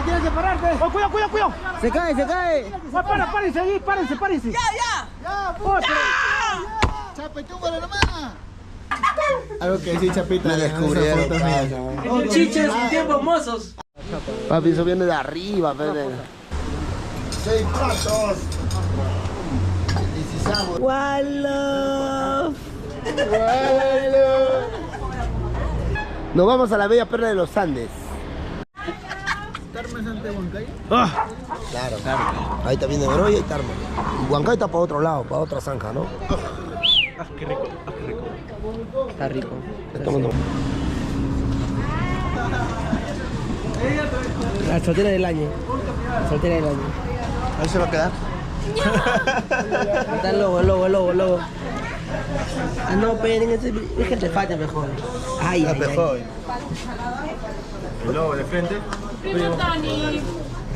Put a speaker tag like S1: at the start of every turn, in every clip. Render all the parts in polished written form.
S1: tienes que pararte.
S2: Oh, cuidado, cuidado, cuidado.
S1: Se cae, se cae.
S2: Párense ahí, párense.
S3: Ya,
S2: Otra.
S3: Chapa, túmbale nomás. Algo que sí, Chapita.
S4: Me descubrieron.
S1: Chiches y tiempos mozos.
S4: Papi, eso viene de arriba, Fede.
S3: 6 platos.
S1: Wallo.
S4: Nos vamos a la bella perla de los Andes.
S3: ¿Tarma es ante Huancay?
S4: Claro, claro. Ahí está viene Broya y Tarma. Y Huancay está para otro lado, para otra zanja, ¿no?
S2: Qué rico, qué rico.
S1: Está rico. La soltera del año. La soltera del año.
S3: Ahí se va a quedar.
S1: Está el lobo. Ah, no, pero es que te falta mejor. Ay, ay, ay.
S3: El lobo de frente.
S5: Primo Tony.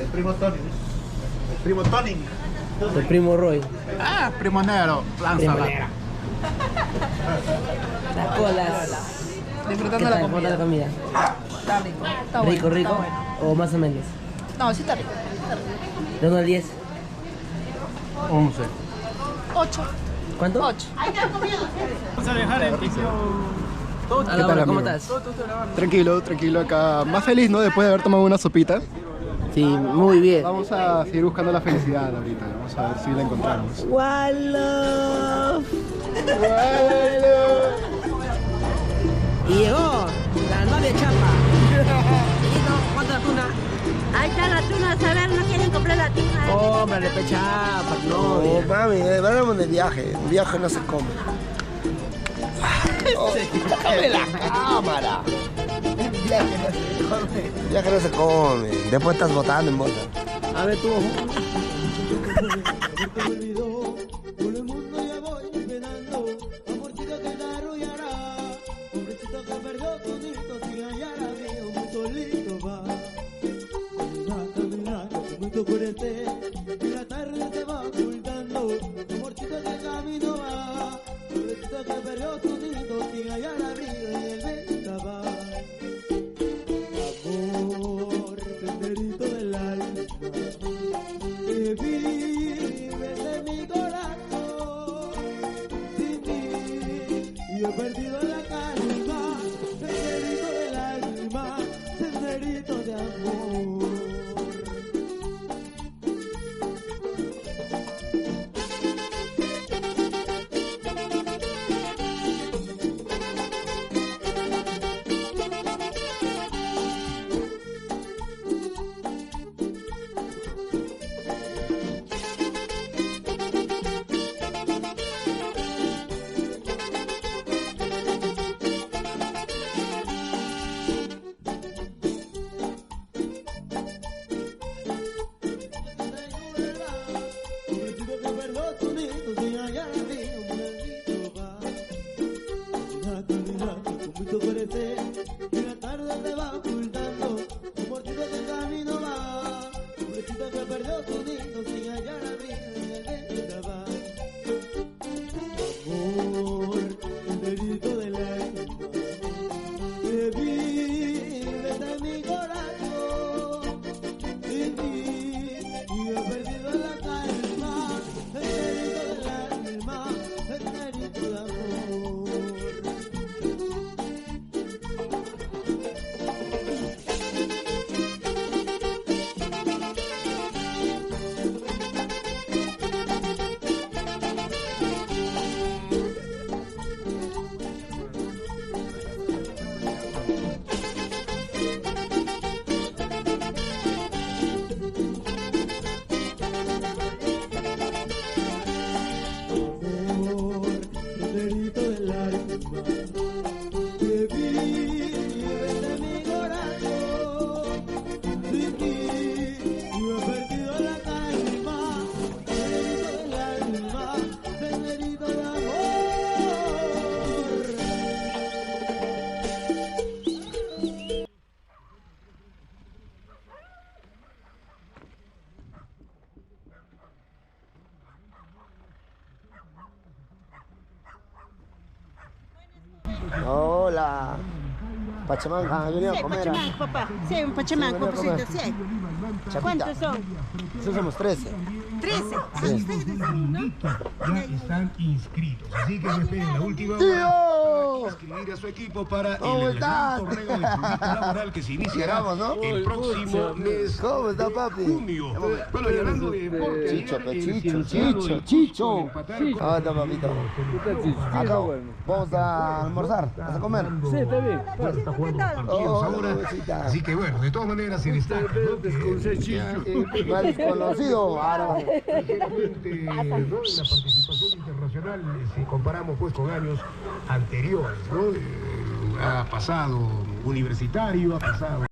S3: El primo Tony. El primo Tony.
S1: El primo Roy.
S3: Ah, primo negro.
S1: Primo negro. Las colas.
S5: Disfrutando la
S1: ¿Cómo está la
S5: comida.
S1: comida?
S5: Está rico. Está bueno.
S1: Rico, rico.
S5: Está bueno.
S1: O más o menos.
S5: No, sí está rico.
S1: De 1 al 10.
S2: 11.
S5: 8.
S1: ¿Cuánto?
S5: 8.
S2: Vamos a dejar el piso.
S1: Hola, ¿cómo estás?
S3: Tranquilo acá. Más feliz, ¿no? Después de haber tomado una sopita.
S1: Sí, muy bien.
S3: Vamos a seguir buscando la felicidad ahorita. Vamos a ver si la encontramos.
S1: Wallo. Y llegó la novia chapa. ¿Cuánto la tuna?
S6: Ahí está la tuna, a saber, no quieren comprar la tuna.
S1: Hombre, le pechapa,
S4: No,
S1: novia.
S4: mami, hablamos de viaje. Un viaje no se come. Sácame la cámara. Viaje no se come. Después estás botando en bolsa.
S1: A ver tú,
S4: Hola. Pachamán, ah, he venido a
S6: Sí,
S4: comer.
S6: Pachamanco, papá. Sí, un Pachamanco, papacito, sí.
S4: Chapita.
S6: ¿Cuántos son?
S4: Nosotros somos 13.
S6: 13. Ah, ustedes están, ¿no?
S7: Ya están inscritos, así que no esperen la última hora.
S4: ¡Tío!
S7: Inscribir a su equipo para
S4: ¿Cómo
S7: el gran
S4: estás?
S7: torneo del Clubito Laboral que se iniciará
S4: Llegamos, ¿no?
S7: el próximo mes
S4: ¿Cómo está, papi?
S7: de junio. Bueno, y hablando de deporte,
S4: Chicho,
S7: ayer,
S4: Chicho,
S7: si el
S4: Chicho,
S7: Ciudadano del
S4: Chicho.
S7: Cusco empataron con-
S4: Ah, está, papito. Acá, vamos a almorzar, ¿vas a comer?
S2: Sí, está bien.
S4: Oh,
S7: ahora.
S4: cosita.
S7: Así que bueno, de todas maneras se destaca, ¿no? Que
S4: Más desconocido, ahora.
S7: ligeramente, ¿no? En la participación internacional, si comparamos pues con años anteriores, ¿no? Ha pasado universitario, ha pasado.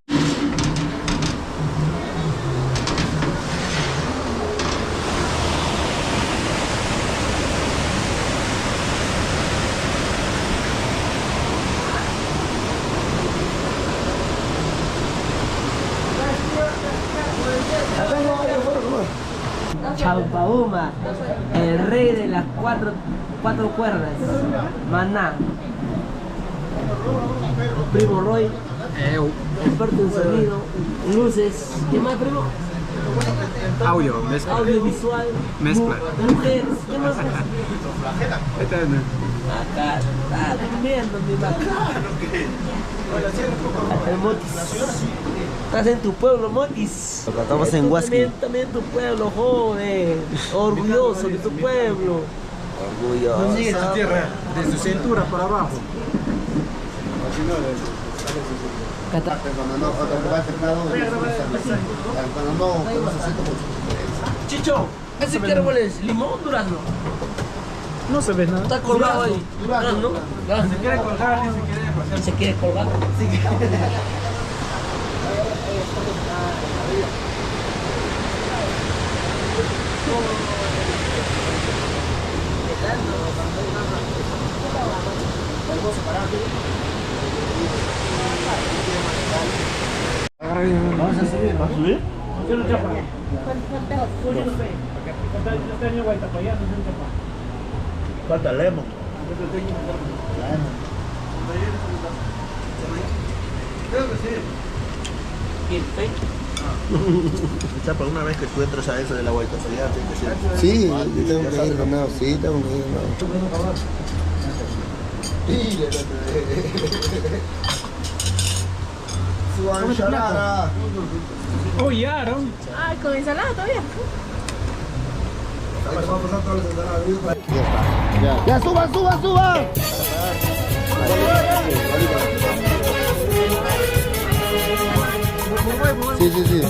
S1: Champauma, el rey de las cuatro cuerdas, Maná. Primo Roy, experto en sonido, luces, ¿qué más, primo?
S2: Audio, mezcla.
S1: Audiovisual,
S2: Mezcla.
S1: mujeres, ¿qué más? Acá está durmiendo mi vaca. El Motis. Estás en tu pueblo, Motis.
S4: Estamos en Huasqui.
S1: También tu pueblo, joven. Orgulloso de tu pueblo.
S4: Orgullo.
S2: Sigue tu tierra de su cintura para abajo.
S1: Chicho, ¿ese qué árbol es? ¿Limón o durazno?
S2: No se ve nada.
S1: Está colgado ahí. Durazno.
S2: Se quiere colgar, ni se quiere pasar.
S1: Se quiere colgar.
S2: Vamos a subir. ¿Vas a subir? Yo no chapa.
S3: Falta lemon. Chapa, una vez que tú entras a eso de la vuelta,
S4: Sí, yo tengo que ir, Romeo, sí, tengo que ir, no. Su ensalada.
S2: Oh, ya, ¿no?
S5: Ay, con ensalada todavía.
S4: Ya, suban, suban, suban. Sí, sí, sí.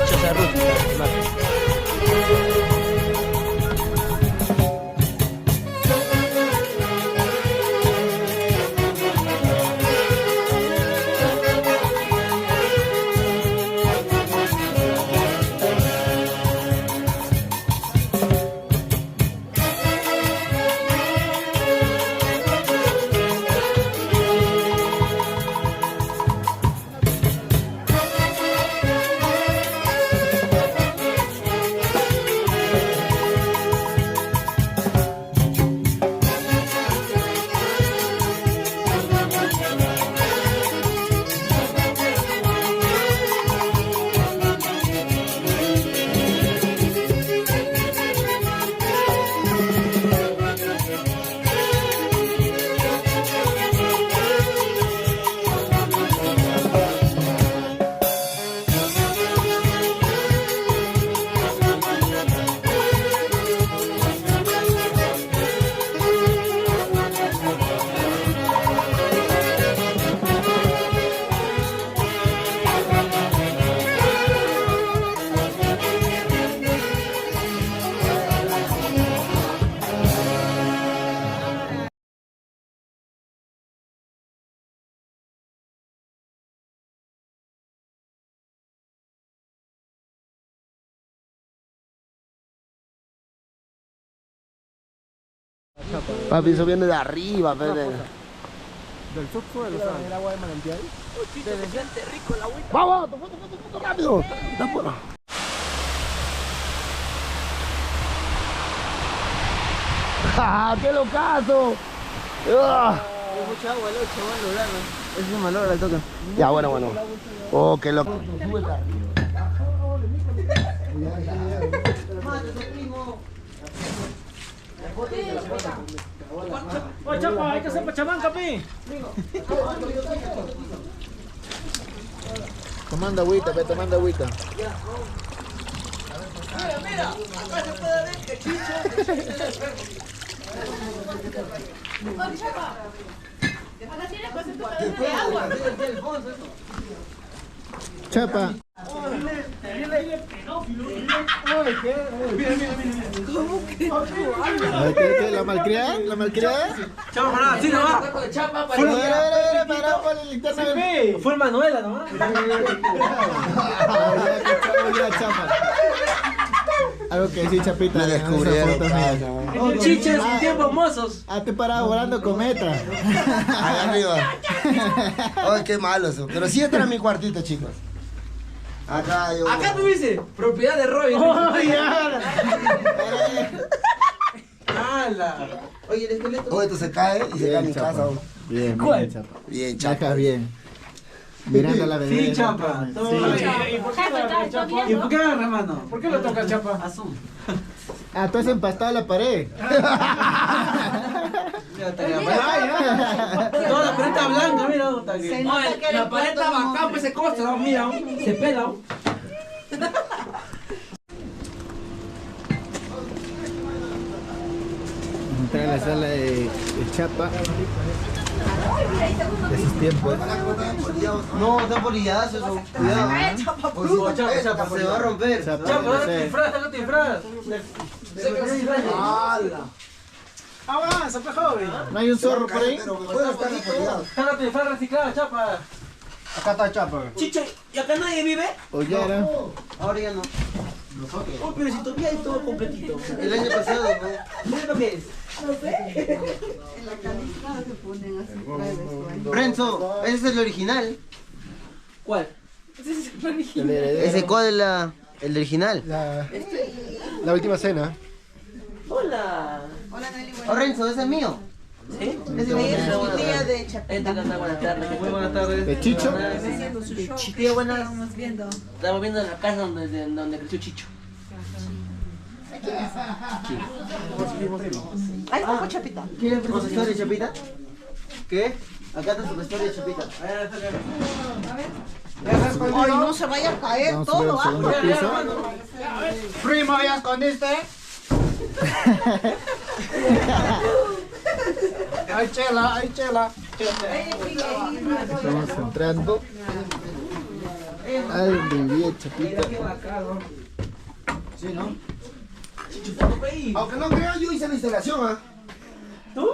S1: Choza rústica.
S4: Papi, eso viene de arriba, Fede.
S2: Del subsuelo, ¿sabes? El agua de manantial.
S1: Debe ser rico el agüita.
S4: ¡Vamos, foto, rápido! Da por- ¡Ja, qué locazo!
S1: Mucha agua, lo chaval, lograrlo. Eso es malo, el toque.
S4: Ya, bueno. Oh, qué loco.
S2: Oye, chapa, hay que hacer pachamanca, pi.
S3: Tomando agüita, pe, tomando agüita.
S1: Mira, acá se puede ver que
S3: Chapa. ¿Qué? ¿La malcriada? ¿La malcriada?
S1: Chapa, pará, sí, nomás.
S3: Para el internet.
S1: Fue Manuela, nomás.
S3: Algo que decir, Chapita.
S4: Me descubrieron.
S1: Chiches en tiempos mozos.
S3: Te parado volando cometa.
S4: Allá arriba. Ay, qué malo eso. Pero sí, este era mi cuartito, chicos. Acá yo.
S1: Acá tuviste propiedad de Roy. ¡Hala! Oye, el esqueleto.
S4: Oye, esto se cae y se cae mi casa.
S3: Bien,
S1: ¿Cuál?
S3: bien, Chapa.
S4: Bien,
S3: Chapa,
S4: chapa.
S3: bien. Mirando a la bebé.
S1: Sí, Chapa.
S3: Sí.
S2: ¿Y por qué agarra, mano? ¿Por qué lo toca Chapa?
S1: Azul.
S3: Tú has empastado la pared.
S1: Toda la pared está blanca, mira. Oye, la pared está bacán, pues se costra, mira, se pela.
S3: Entrar a la sala de Chapa. De sus tiempos.
S1: No, está polilladas eso. Cuidado. Chapa, se va a romper.
S3: Chapa,
S1: Chapa,
S3: no sé.
S1: dale tu disfraz.
S2: Avanza, pe joven.
S3: ¿No hay un zorro por ahí?
S4: Pero me puedo estar apoyado.
S1: Dale tu disfraz reciclado, Chapa.
S2: Acá está Chapa.
S1: Chicho, ¿y acá nadie vive?
S3: O ya era.
S1: Ahora ya no. Oh, pero si todavía hay todo completito. El año pasado, ¿no? ¿Mira lo que es?
S6: En la calificada se ponen así nueve.
S1: Renzo, ese es el original. ¿Cuál?
S4: ¿Ese cuál es el original?
S3: La última cena.
S1: Hola.
S6: Hola, Nelly.
S1: Oh, Renzo, ese es mío. ¿Sí? Ese es mío.
S6: Es tía de Chapita.
S1: Buenas tardes. Muy buenas tardes.
S3: ¿De Chicho?
S6: Haciendo su show.
S1: Tía, buenas.
S6: Estamos viendo.
S1: Estamos viendo la casa donde creció Chicho.
S6: Ahí está con Chapita.
S1: ¿Quieren su historia de Chapita? ¿Qué? Acá está su historia de Chapita.
S6: Ay, no se vaya a caer
S3: Vamos a subir
S6: todo.
S3: al segundo piso.
S2: Primo, ¿ya escondiste? Hay chela, hay chela.
S3: Estamos entrando al Riviera Chapita.
S1: Sí, ¿no?
S4: Aunque no crean, yo hice la instalación, ¿ah?
S1: ¿Tú?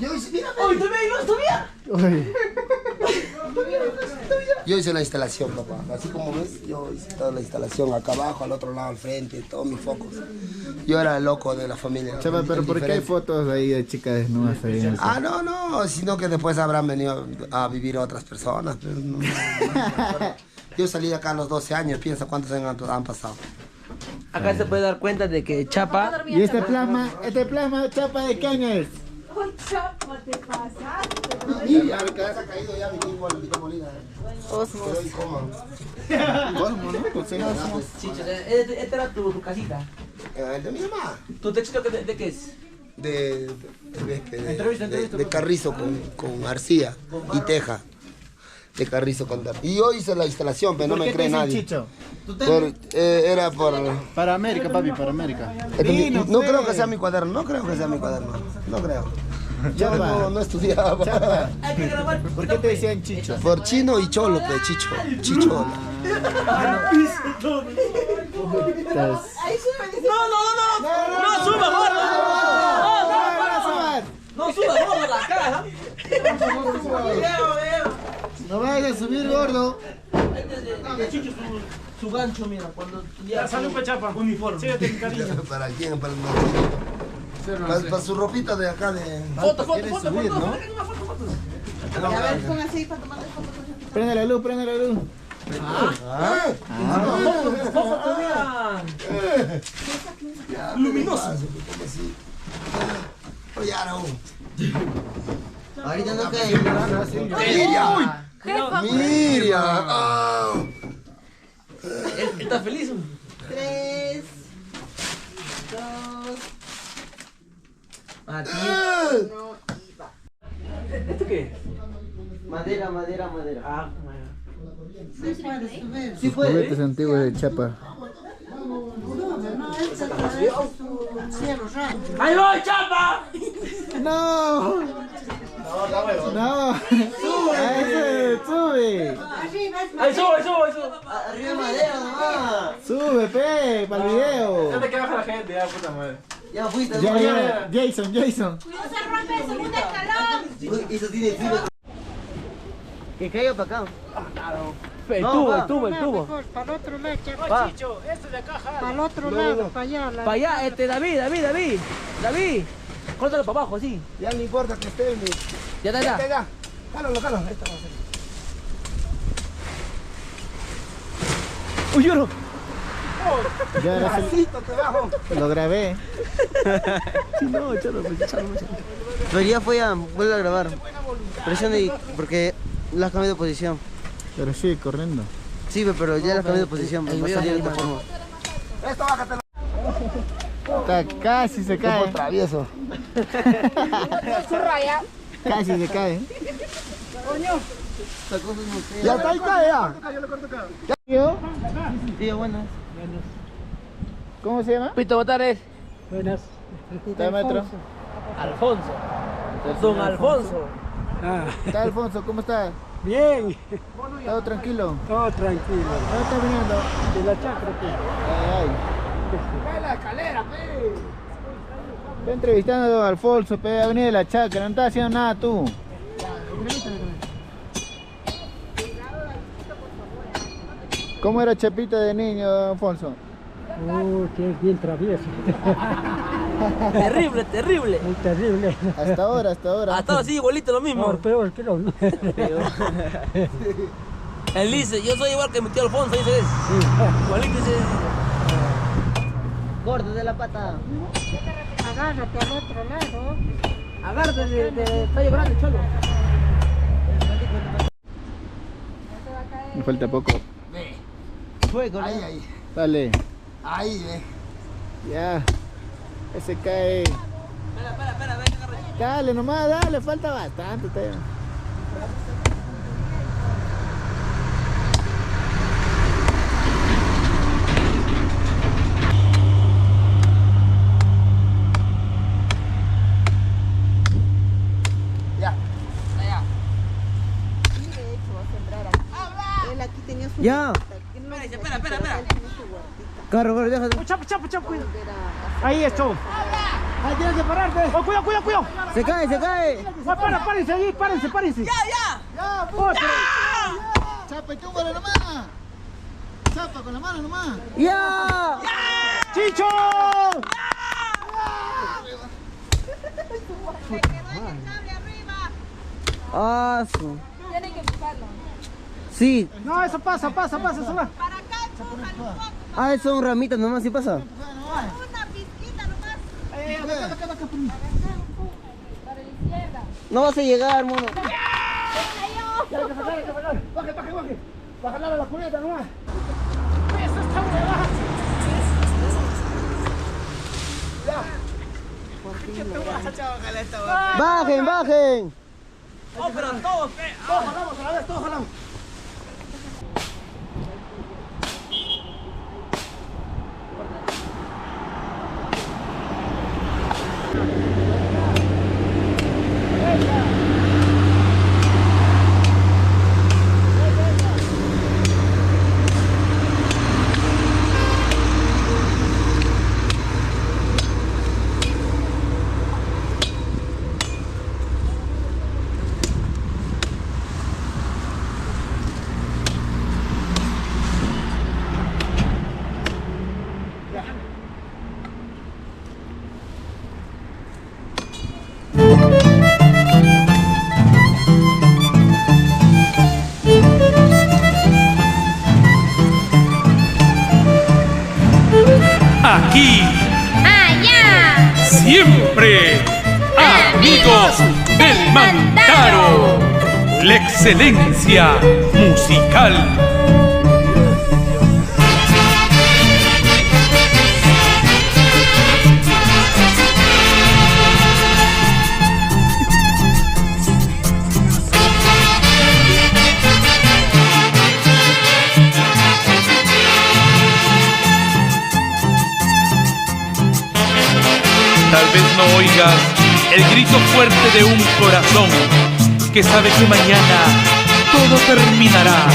S4: Yo hice, mira,
S1: ¡Uy, tú me ayudas todavía!
S3: Uy,
S4: yo hice la instalación, papá. Así como ves, yo hice toda la instalación acá abajo, al otro lado, al frente, todos mis focos. Yo era el loco de la familia.
S3: Chapa, pero ¿por qué hay fotos ahí de chicas desnudas ahí en el
S4: Ah, no, sino que después habrán venido a vivir otras personas. Pero no. Yo salí de acá a los 12 años, piensa cuántos años han pasado.
S1: Acá se puede dar cuenta de que Chapa...
S3: Y este plasma, Chapa, ¿de qué año es?
S6: Chapa, te pasaste.
S4: Y ya mi cabeza ha caído, ya mi mitad molida. Quedó incómodo.
S3: Cosmo, ¿no? Con seis.
S1: Chicho, esta era tu casita.
S4: El de mi mamá.
S1: ¿Tu texto de qué es?
S4: De carrizo con arcilla y teja. De carrizo con teja. Y yo hice la instalación, pero no me cree nadie.
S3: Chicho?
S4: Era por...
S3: Para América, papi, para América.
S4: No creo que sea mi cuaderno, no creo. No creo. Yo
S3: Chapa.
S4: no estudiaba.
S3: Chapa,
S1: Hay que grabar.
S3: ¿por qué te decían Chicho?
S4: Por chino y cholo, pues, chichola.
S3: Estás-
S1: No suba, gordo. No suba, gordo, la cara.
S3: No vayas a subir, gordo.
S1: Chicho, su gancho, mira, cuando ya
S2: Salud, pe Chapa.
S1: uniforme.
S2: Síguete, mi cariño.
S4: ¿Para quién? Para su ropita de acá de...
S1: Foto, ¿no?
S6: A ver, pon así para tomar fotos.
S3: Prende la luz, prende la luz.
S1: Foto todavía.
S4: Luminoso. Oye, ahora,
S1: Ahorita no cae.
S4: Miriam. Ah.
S1: Él está feliz.
S6: 3, 2,
S1: Ah,
S6: 1 y va.
S1: ¿Esto qué es? Madera. Ah,
S6: Sí puede subir.
S1: sí puede.
S2: Juguetes antiguos de Chapa.
S1: ¡Ahí voy, chapa!
S2: ¡No! ¡No! ¡Sube!
S1: ¡Ahí sube! Arriba de madera nomás.
S2: ¡Sube, pe! ¡Para el video!
S8: ¿Dónde que baja la gente? Ya, puta madre.
S1: Ya fuiste.
S2: Ya, Jason.
S1: Uy, eso tiene filo. Que caiga para acá. El tubo.
S9: Para el otro lado,
S1: Va.
S9: para el otro lado, para allá.
S1: Para allá, David. Córtalo para abajo, así.
S4: Ya no importa que esté en mi...
S1: Ya está.
S4: Ya. Cálalo. Esta va a ser.
S1: ¡Uy, lloro!
S2: Ya era lo grabé.
S1: No, chalo. Pero ya fue a vuelve a grabar. Presiona y porque la has cambiado de posición.
S2: Pero sigue corriendo.
S1: Sí, pero ya la has cambiado de posición. Va a salir de otra forma.
S4: Esto bájatelo.
S2: Casi se cae.
S4: Como travieso.
S2: Casi se cae.
S4: Ya está ahí, cae ya.
S2: ¿Yo?
S1: Sí, buenas.
S2: ¿Cómo se llama?
S1: Pito Botares.
S9: Buenas.
S2: ¿Está metro?
S1: Alfonso. Don Alfonso.
S2: ¿Está Alfonso? ¿Cómo está?
S9: Bien,
S2: ¿Todo tranquilo?
S9: todo tranquilo.
S2: ¿Dónde está viniendo?
S9: De la chacra, pues.
S2: Ay.
S4: Cae la escalera, pe.
S2: Estoy entrevistando a don Alfonso, pe, ha venido de la chacra, no estás haciendo nada tú. ¿Cómo era Chapita de niño, don Alfonso?
S9: Que es bien travieso.
S1: Terrible.
S9: Muy terrible.
S2: Hasta ahora.
S1: Hasta así igualito lo mismo.
S9: Peor que los.
S1: Él dice, yo soy igual que mi tío Alfonso, dice. Igualito dice. Córtate la pata.
S9: Agárrate al otro lado.
S1: Agárrate de tallo grande, cholo.
S2: Me falta poco.
S1: Fue con
S4: Ahí.
S2: Dale.
S4: Ahí, ve.
S2: Ya. Ese cae.
S1: Espera, ven, agarra.
S2: Dale nomás, dale, falta bastante. Todavía.
S4: Ya.
S6: Y de hecho va a sembrar aquí. Él aquí tenía su
S1: Ya.
S6: huertita, que no es
S1: Espera.
S6: Él tiene su huertita.
S1: Carro, déjate.
S9: Chapo, cuidado.
S6: Volver a
S9: Ahí esto.
S1: Ahí tienes que pararte.
S9: Oh, cuidado.
S1: Se cae.
S9: Párense ahí, párense.
S6: ¡Ya!
S3: Chapa y túmbala nomás. Chapa con la mano nomás.
S1: ¡Ya!
S9: ¡Chicho!
S1: Ah, tienen que empujarlo. Sí.
S9: No, eso pasa, eso va.
S1: Ah, eso son ramitas nomás, sí pasa. No vas a llegar, mono.
S9: Bájale la cuneta nomás.
S1: Bajen.
S8: Oh, pero todos,
S1: Todos jalamos a la vez, todos jalamos.
S10: la excelencia musical. Tal vez no oigas el grito fuerte de un corazón que sabe que mañana todo terminará.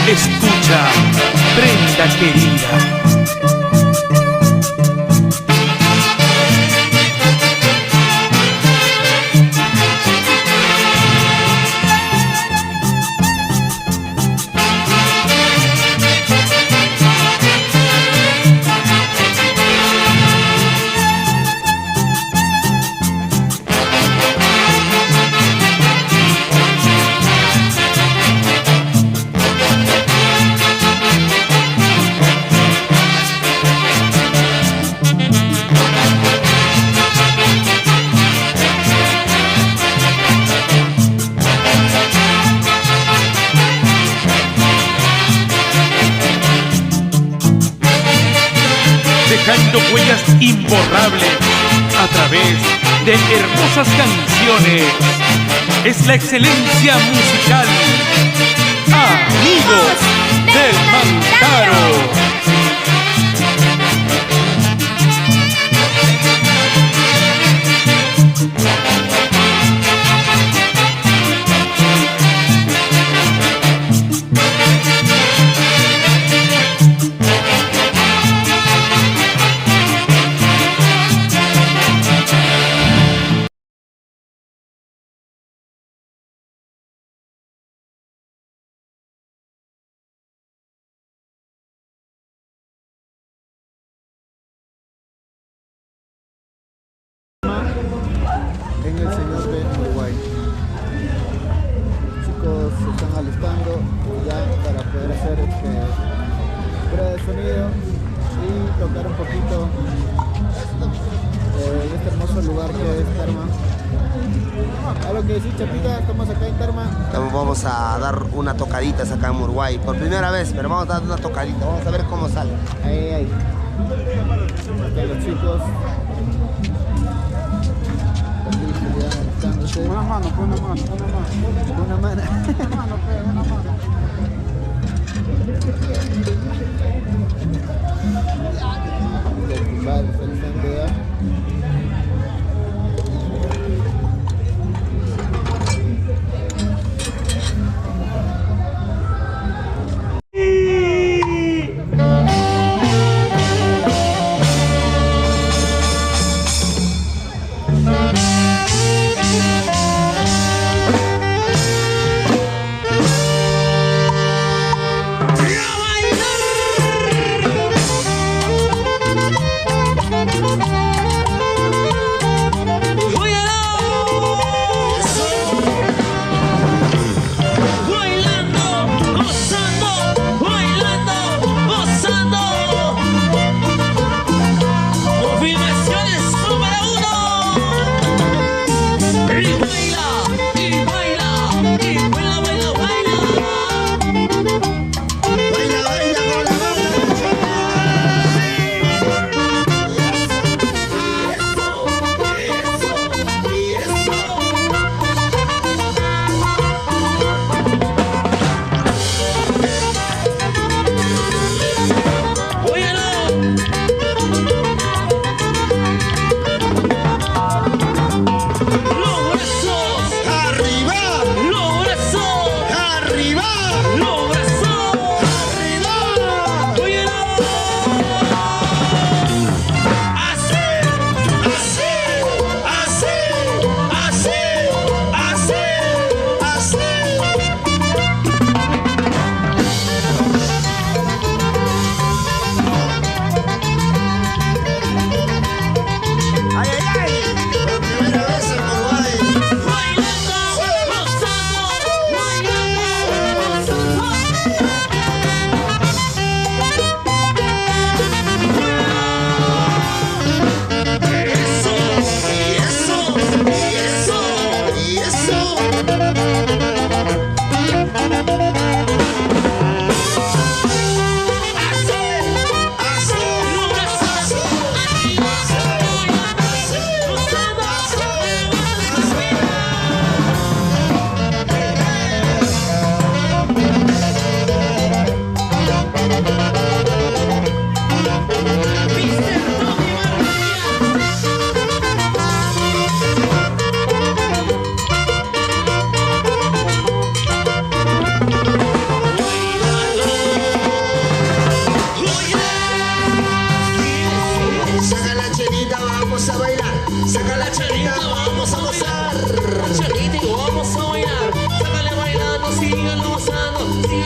S10: Escucha, prenda querida. Dejando huellas imborrables a través de hermosas canciones. Es la excelencia musical. Amigos del Mantaro.
S2: En el señor de Uruguay. Los chicos se están alistando ya para poder hacer prueba de sonido y tocar un poquito en este hermoso lugar que es Tarma. ¿Algo que decir, Chapita? Estamos acá en Tarma.
S4: Vamos a dar una tocadita acá en Uruguay, por primera vez, pero vamos a dar una tocadita, vamos a ver cómo sale.
S2: Ahí. Acá los chicos.
S9: Una mano.
S2: Una mano.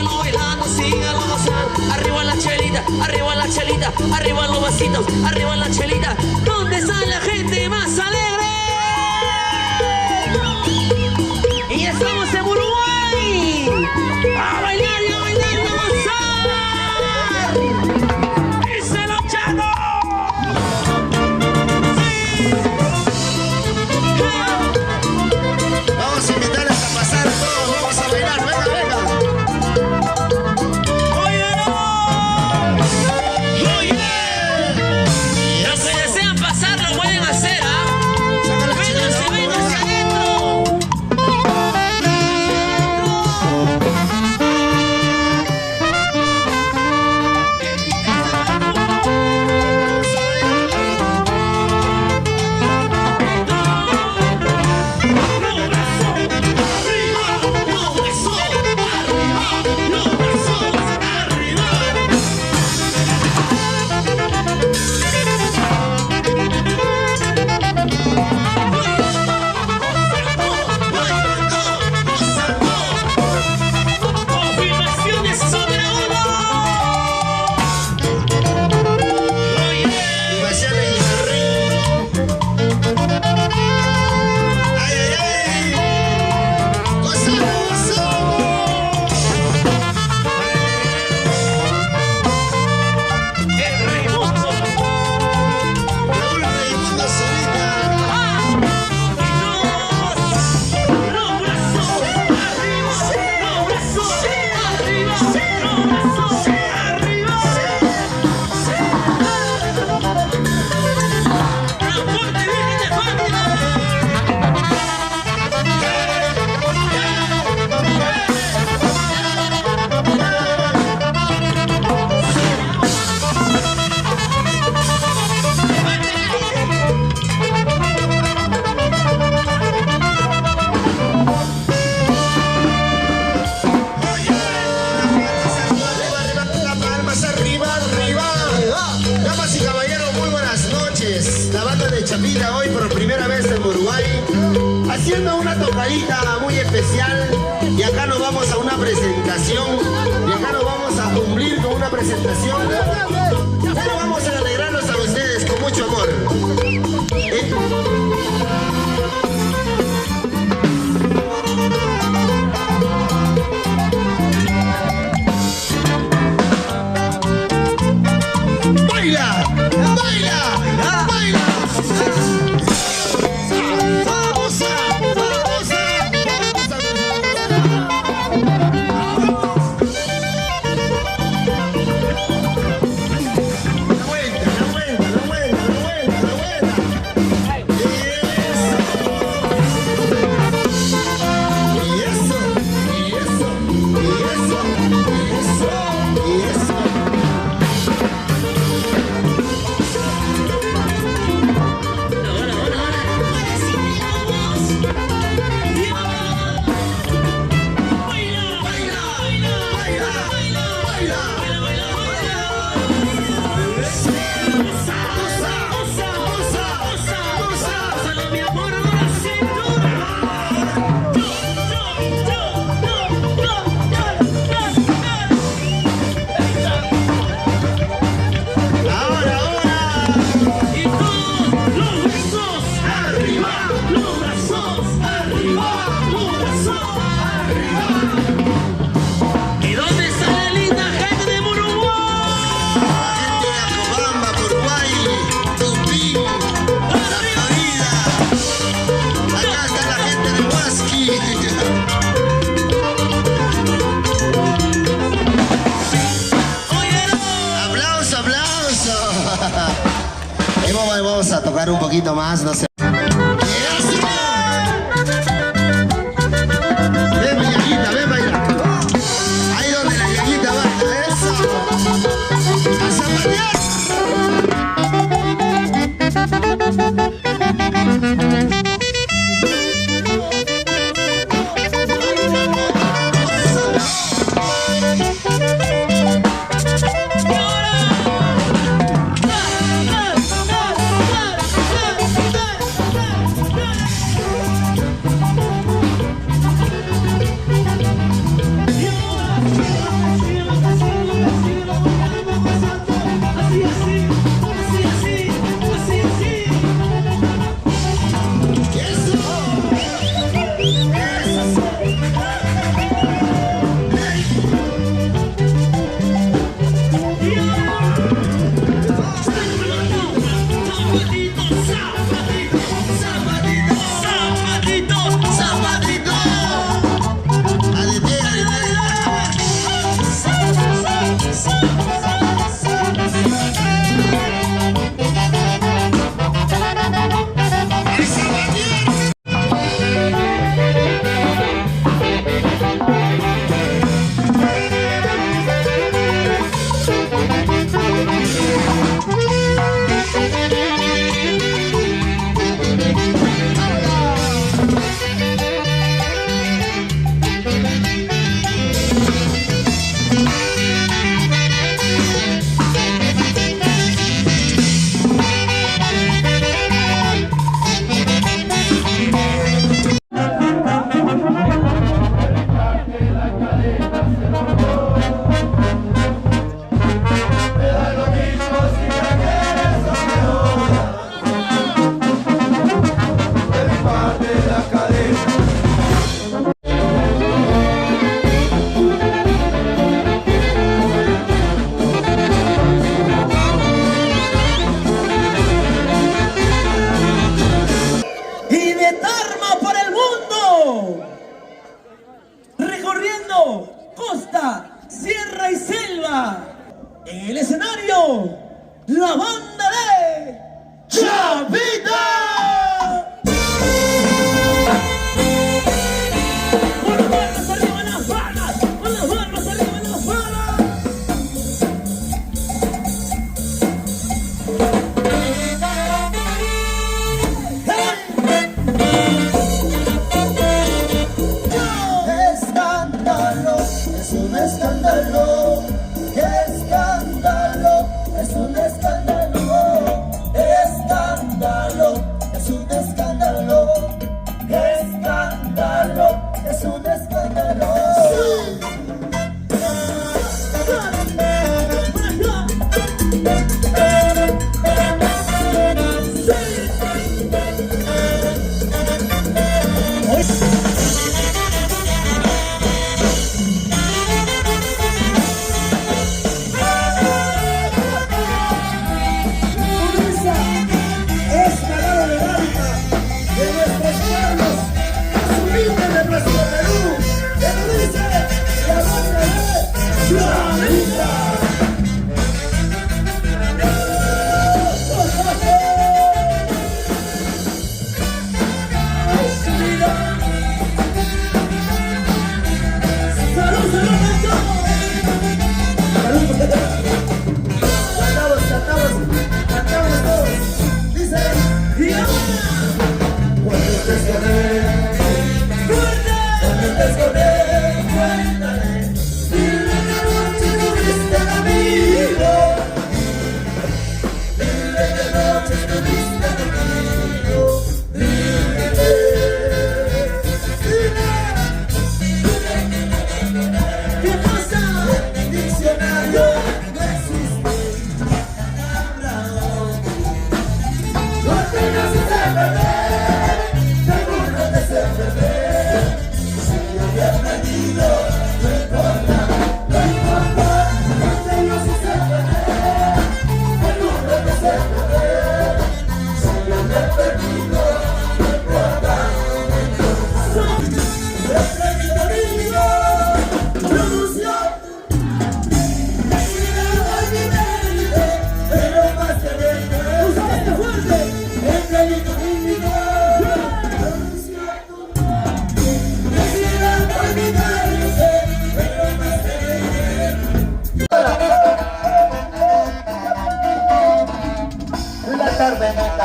S11: síganlo bailando, síganlo gozando. Arriba la chelita, arriba la chelita, arriba los vasitos, arriba la chelita. ¿Dónde está la gente más alegre? Y estamos en Uruguay. A bailar y a bailar y a gozar. ¡Díselo, Chano!
S4: Vamos a invitarles a pasar todos, vamos a bailar, venga, venga.
S11: Los que desean pasar lo pueden hacer, ¿ah? Vénganse, vénganse adentro. Confirmaciones sobre uno.
S4: Y vaciarle el ring. Ay, ay, ay. Gozoso.
S11: El rebozo.
S4: Raúl Raimundo Zurita.
S11: Los brazos arriba, los brazos arriba, los brazos arriba. Transporte Virgen de Fátima.
S4: Las palmas arriba, arriba. Damas y caballeros, muy buenas noches. La banda de Chapita hoy por primera vez en Uruguay, haciendo una tocadita muy especial. Y acá nos vamos a una presentación. Y acá nos vamos a cumplir con una presentación. Pero vamos a alegrarnos a ustedes con mucho amor. ¡Baila! ¡Baila! ¡Baila! ¡Famosa! ¡Famosa! La vuelta, la vuelta, la vuelta, la vuelta, la vuelta. Y eso, y eso, y eso, y eso, y eso.
S11: ¿Y dónde está la linda gente de Uruguay?
S4: Gente de Acobamba, Uruguay, Tupín, La Florida. Acá está la gente de Huasqui. Aplauso, aplauso. Vamos a tocar un poquito más, no sé. Ven, Yaguita, ven, baila. Ahí donde la Yaguita baila, eso. A zapatear.
S11: Sierra y selva. En el escenario, la banda de Chavita. Con las manos arriba las palmas, con las manos arriba las palmas.
S2: Escándalo, es un escándalo. Escándalo, es un escándalo. Escándalo, es un escándalo. Escándalo, es un escándalo.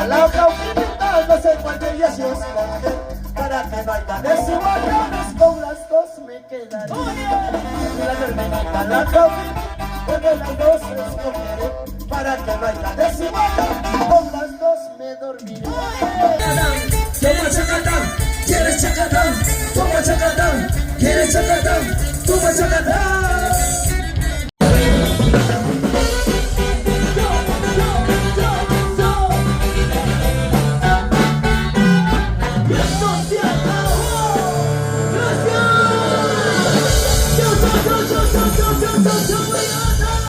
S2: La cauquita no sé cuál de ellas yo escoger. Para que bailan de su bañones con las dos me quedaré. La terminita, la cauquita, con las dos escogeré. Para que bailan de su bañones con las dos me dormiré.
S11: Toma chacatán, quieres chacatán, toma chacatán, quieres chacatán, toma chacatán. Mucho brillo.